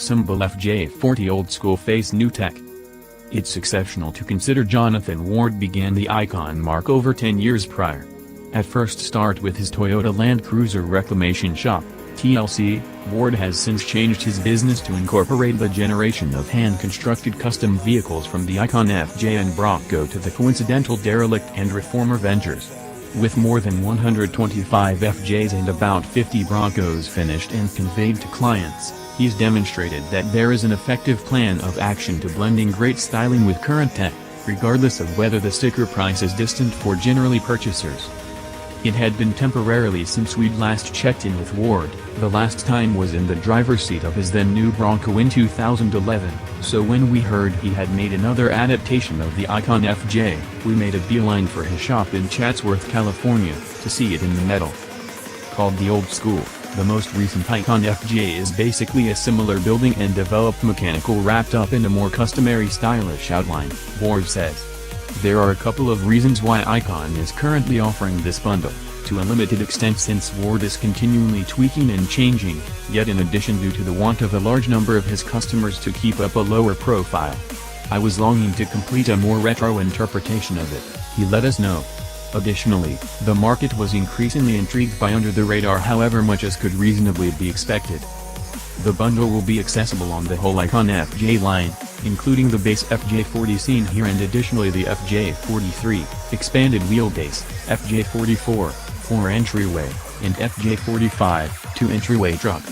symbol FJ40 old school face new tech. It's exceptional to consider Jonathan Ward began the icon mark over 10 years prior. At first start with his Toyota Land Cruiser reclamation shop, TLC, Ward has since changed his business to incorporate the generation of hand-constructed custom vehicles from the icon FJ and Bronco to the coincidental derelict and reformer ventures. With more than 125 FJs and about 50 Broncos finished and conveyed to clients, he's demonstrated that there is an effective plan of action to blending great styling with current tech, regardless of whether the sticker price is distant for generally purchasers. It had been temporarily since we'd last checked in with Ward. The last time was in the driver's seat of his then new Bronco in 2011, so when we heard he had made another adaptation of the icon FJ, we made a beeline for his shop in Chatsworth, California, to see it in the metal. Called the Old School, the most recent icon FJ is basically a similar building and developed mechanical wrapped up in a more customary stylish outline, Ward says. There are a couple of reasons why Icon is currently offering this bundle, to a limited extent since Ward is continually tweaking and changing, yet in addition due to the want of a large number of his customers to keep up a lower profile. I was longing to complete a more retro interpretation of it, he let us know. Additionally, the market was increasingly intrigued by under-the-radar however much as could reasonably be expected. The bundle will be accessible on the whole Icon FJ line, including the base FJ40 seen here and additionally the FJ43, expanded wheelbase, FJ44, 4-entryway, and FJ45, 2-entryway truck.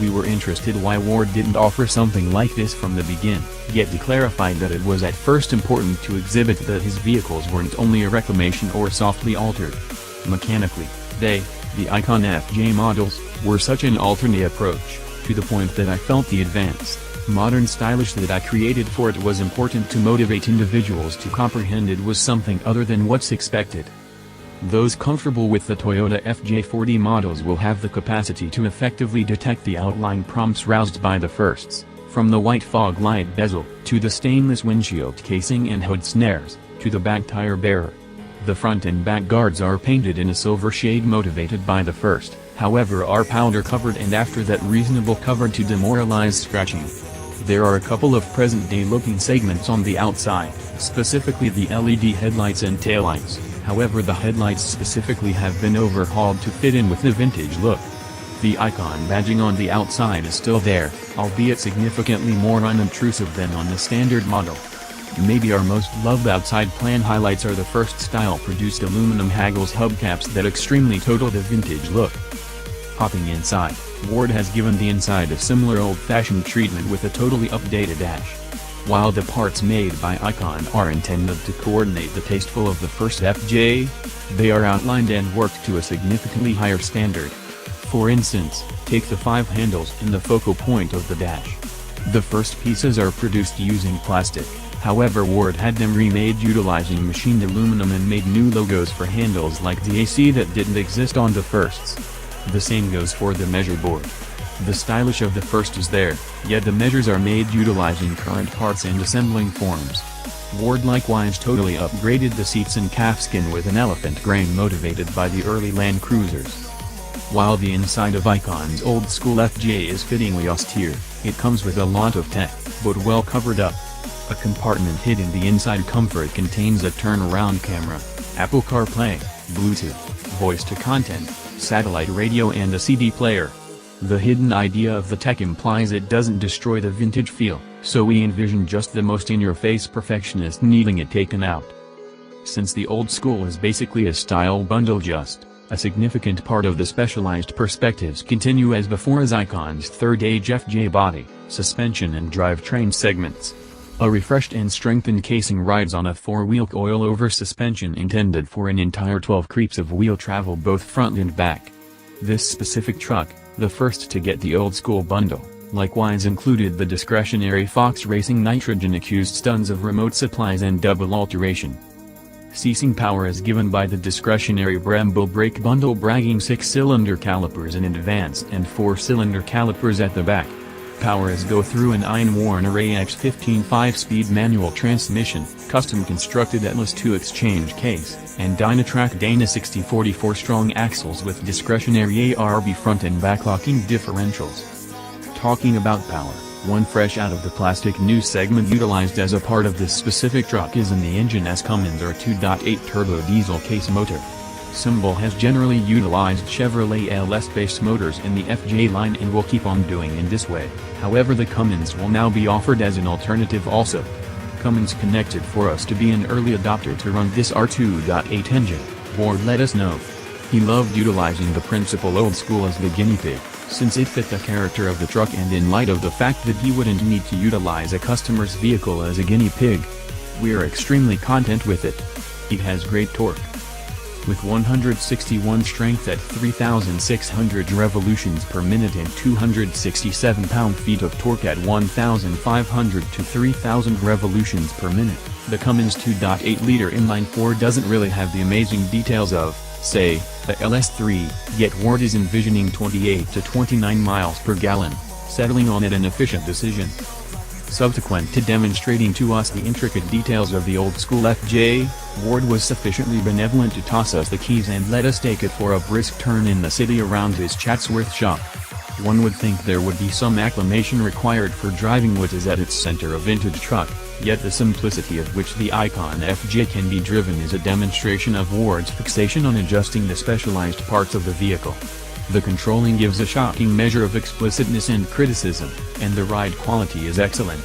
We were interested why Ward didn't offer something like this from the begin, yet he clarified that it was at first important to exhibit that his vehicles weren't only a reclamation or softly altered. Mechanically, the Icon FJ models, were such an alternate approach, to the point that I felt the advanced, modern stylish that I created for it was important to motivate individuals to comprehend it was something other than what's expected. Those comfortable with the Toyota FJ40 models will have the capacity to effectively detect the outline prompts roused by the firsts, from the white fog light bezel, to the stainless windshield casing and hood snares, to the back tire bearer. The front and back guards are painted in a silver shade motivated by the first, however are powder covered and after that reasonable cover to demoralize scratching. There are a couple of present-day looking segments on the outside, specifically the LED headlights and taillights, however the headlights specifically have been overhauled to fit in with the vintage look. The icon badging on the outside is still there, albeit significantly more unobtrusive than on the standard model. Maybe our most loved outside plan highlights are the first style-produced aluminum Haggles hubcaps that extremely total the vintage look. Hopping inside, Ward has given the inside a similar old-fashioned treatment with a totally updated dash. While the parts made by Icon are intended to coordinate the tasteful of the first FJ, they are outlined and worked to a significantly higher standard. For instance, take the 5 handles in the focal point of the dash. The first pieces are produced using plastic, however Ward had them remade utilizing machined aluminum and made new logos for handles like the AC that didn't exist on the firsts. The same goes for the measure board. The stylish of the first is there, yet the measures are made utilizing current parts and assembling forms. Ward likewise totally upgraded the seats and calfskin with an elephant grain motivated by the early Land Cruisers. While the inside of Icon's old school FJ is fittingly austere, it comes with a lot of tech, but well covered up. A compartment hid in the inside comfort contains a turnaround camera, Apple CarPlay, Bluetooth, voice-to-content, satellite radio and a CD player. The hidden idea of the tech implies it doesn't destroy the vintage feel, so we envision just the most in-your-face perfectionist needing it taken out. Since the old school is basically a style bundle a significant part of the specialized perspectives continue as before as Icon's third-age FJ body, suspension and drivetrain segments. A refreshed and strengthened casing rides on a 4-wheel coil-over suspension intended for an entire 12 creeps of wheel travel both front and back. This specific truck, the first to get the old-school bundle, likewise included the discretionary Fox Racing nitrogen-accused tons of remote supplies and double alteration. Ceasing power is given by the discretionary Brembo brake bundle bragging 6-cylinder calipers in advance and 4-cylinder calipers at the back. Power is go through an Einwarner AX15 5-speed manual transmission, custom constructed Atlas 2 exchange case, and Dynatrac Dana 60/40 4-strong axles with discretionary ARB front and back locking differentials. Talking about power, One fresh out of the plastic new segment utilized as a part of this specific truck is in the engine as Cummins R2.8 turbo diesel case motor. Symbol has generally utilized Chevrolet LS base motors in the FJ line and will keep on doing in this way, however the Cummins will now be offered as an alternative also. Cummins connected for us to be an early adopter to run this R2.8 engine, Ward let us know. He loved utilizing the principal old school as the guinea pig, since it fit the character of the truck and in light of the fact that he wouldn't need to utilize a customer's vehicle as a guinea pig. We're extremely content with it. It has great torque. With 161 strength at 3,600 revolutions per minute and 267 pound-feet of torque at 1,500 to 3,000 revolutions per minute, the Cummins 2.8-liter inline-4 doesn't really have the amazing details of, say, the LS3, yet Ward is envisioning 28 to 29 miles per gallon, settling on it an efficient decision. Subsequent to demonstrating to us the intricate details of the old-school FJ, Ward was sufficiently benevolent to toss us the keys and let us take it for a brisk turn in the city around his Chatsworth shop. One would think there would be some acclimation required for driving what is at its center a vintage truck, yet the simplicity of which the icon FJ can be driven is a demonstration of Ward's fixation on adjusting the specialized parts of the vehicle. The controlling gives a shocking measure of explicitness and criticism, and the ride quality is excellent.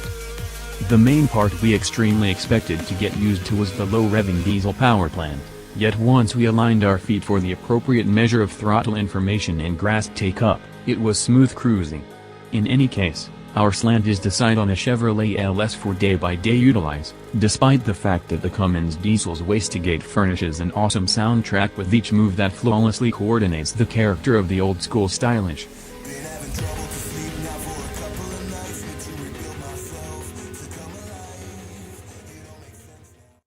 The main part we extremely expected to get used to was the low-revving diesel power plant, yet once we aligned our feet for the appropriate measure of throttle information and grass take-up, it was smooth cruising. In any case, our slant is to decide on a Chevrolet LS for day-by-day utilize, despite the fact that the Cummins diesel's wastegate furnishes an awesome soundtrack with each move that flawlessly coordinates the character of the old-school stylish,